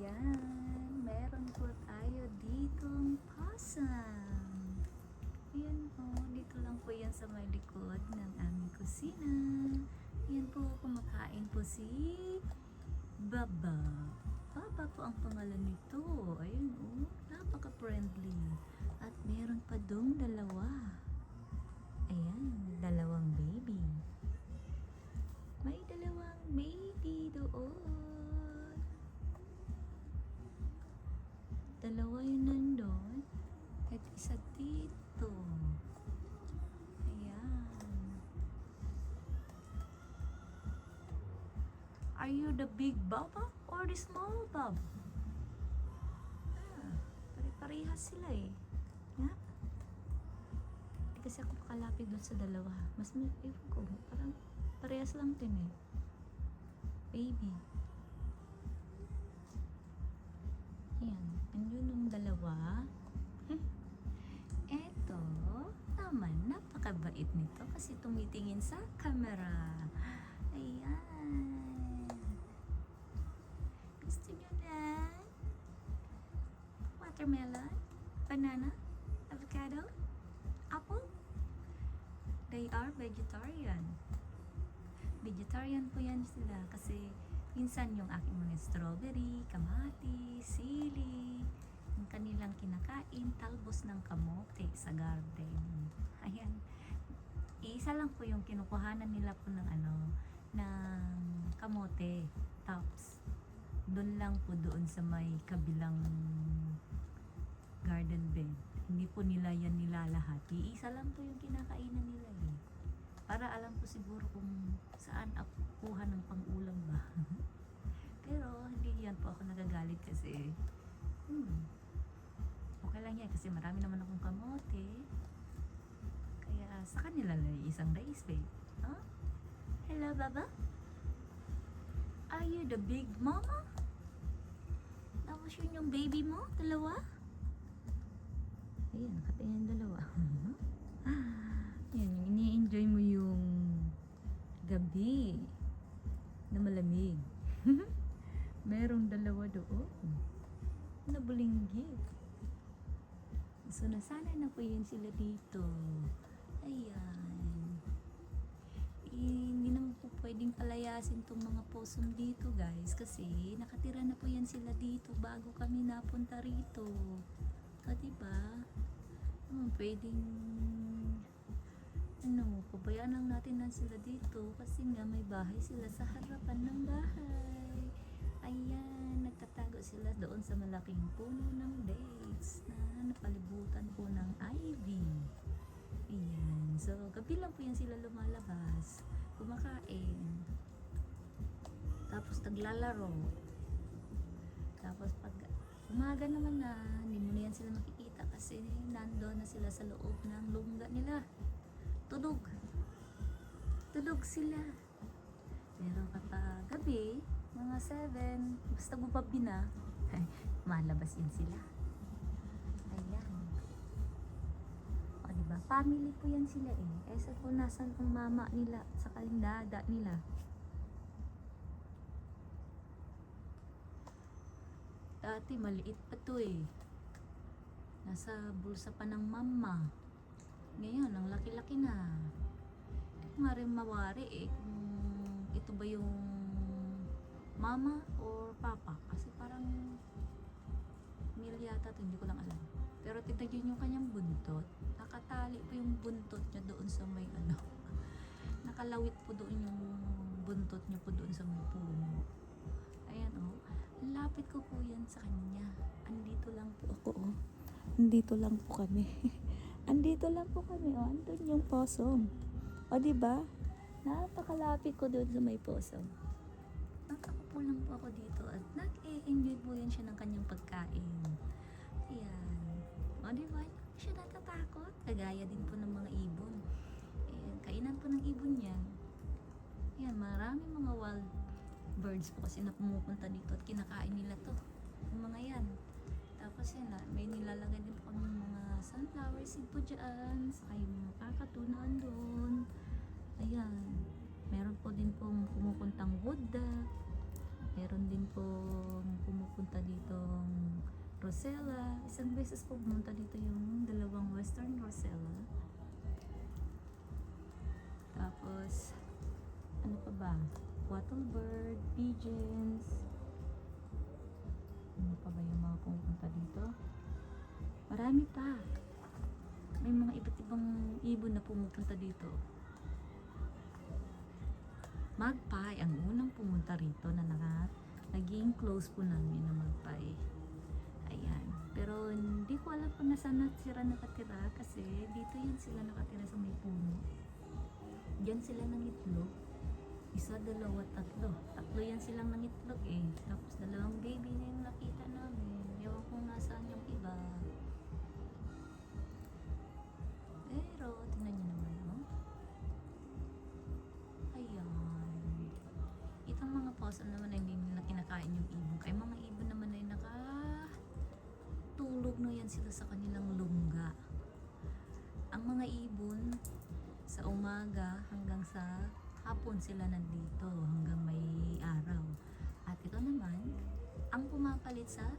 Ayan, meron po tayo ditong possum. Ayan po, dito lang po yan sa may likod ng aming kusina. Ayan po, kumakain po si Baba. Baba po ang pangalan nito. Ayan oh, napaka-friendly. At meron pa dong dalawa. Ayan, dalawang baby. May dalawang baby doon. Dalawa yun nandun at isa dito. Ayan. Are you the big Baba or the small Baba? Pare-parehas sila eh. Ha? Hindi kasi ako makalapit doon sa dalawa. Mas may ko. Parang parehas lang din eh. Baby. Ayan. Andun yung dalawa. Eto, naman, napakabait nito kasi tumitingin sa camera. Ayan. Gusto nyo na? Watermelon? Banana? Avocado? Apple? They are vegetarian. Vegetarian po yan sila kasi minsan yung aking mga strawberry, kamatis, sili, yung kanilang kinakain, talbos ng kamote sa garden. Ayan. Isa lang po yung kinukuhanan nila po ng ng kamote, tops. Doon lang po doon sa may kabilang garden bed. Hindi po nila yan nilalahat. Isa lang po yung kinakainan nila eh. Para alam ko siguro kung saan ako kuha ng pang-ulam ba. Pero hindi yan po ako nagagalit kasi okay lang yan kasi marami naman akong kamote. Kaya sa kanila lang isang rice bed. Huh? Hello, Baba? Are you the big mama? Tapos yun yung baby mo? Dalawa? Ayan, nakatingin dalawa. Yan, ini-enjoy mo yung gabi na malamig. Merong dalawa doon na bulinggit. So, nasanay na po yun sila dito. Ayan. Hindi naman po pwedeng palayasin tong mga possum dito, guys. Kasi nakatira na po yan sila dito bago kami napunta rito. So, diba? Pwedeng pabayaan lang natin na sila dito kasi nga may bahay sila sa harapan ng bahay. Ayan, nagtatago sila doon sa malaking puno ng dates na napalibutan po ng ivy. Ayan, so gabi lang po yan sila lumalabas, kumakain, tapos naglalaro. Tapos pag umaga naman na, hindi mo na yan sila makikita kasi nandoon na sila sa loob ng lungga nila. Tulog sila. Pero kapag gabi, mga 7, basta gubabi na, malabas yan sila. Ayan. O diba, family po yan sila eh. Sa kung nasan ang mama nila, sa kalindada nila. Dati maliit pa to eh. Nasa bulsa pa ng mama. Ngayon, ang laki-laki na. Hindi ko nga rin mawari eh kung ito ba yung mama or papa. Kasi parang male yata ito, hindi ko lang alam. Pero tignan yung kanyang buntot. Nakatali po yung buntot niya doon sa may nakalawit po doon yung buntot niya po doon sa may puno. Ayan oh. Lapit ko po yan sa kanya. Andito lang po ako oh. Andito lang po kami. Andito lang po kami oh. Andun yung possum. O diba? Napakalapit ko doon sa may possum. Nakakapo lang po ako dito at nag-e-enjoy po yan siya ng kanyang pagkain. Ayan. O diba? Hindi siya natatakot. Kagaya din po ng mga ibon. Ayan. Kainan po ng ibon yan. Ayan. Maraming mga wild birds po kasi na pumupunta dito at kinakain nila to. Yung mga yan. Tapos yan may nilalagay din po kami mga sunflower seed po dyan. Saka yung mga kakatunaan doon. Ayan. Meron po din pong pumupuntang wood duck. Meron din pong pumupunta pumupunta ditong Rosella. Isang beses po pumunta dito yung dalawang Western Rosella. Tapos, ano pa ba? Wattlebird, pigeons. Ano pa ba yung mga pumupunta dito? Marami pa. May mga iba't ibang ibon na pumupunta dito. Magpie ang unang pumunta rito na naging close po namin na magpie. Ayan. Pero hindi ko alam kung nasaan sila nakatira kasi dito yan sila nakatira sa may puno. Diyan sila nangitlog. Isa, dalawa, tatlo. Tatlo yan silang nangitlog eh. Tapos dalawang baby na yung nakita namin. Ewan kung nasaan yung iba. Pero, tingnan nyo naman, oh. Ayan. Itong mga possum naman ay hindi nila kinakain yung ibon. Kaya mga ibon naman ay nakatulog na yan sila sa kanilang lungga. Ang mga ibon, sa umaga hanggang sa hapon sila nandito hanggang may araw. At ito naman, ang pumapalit sa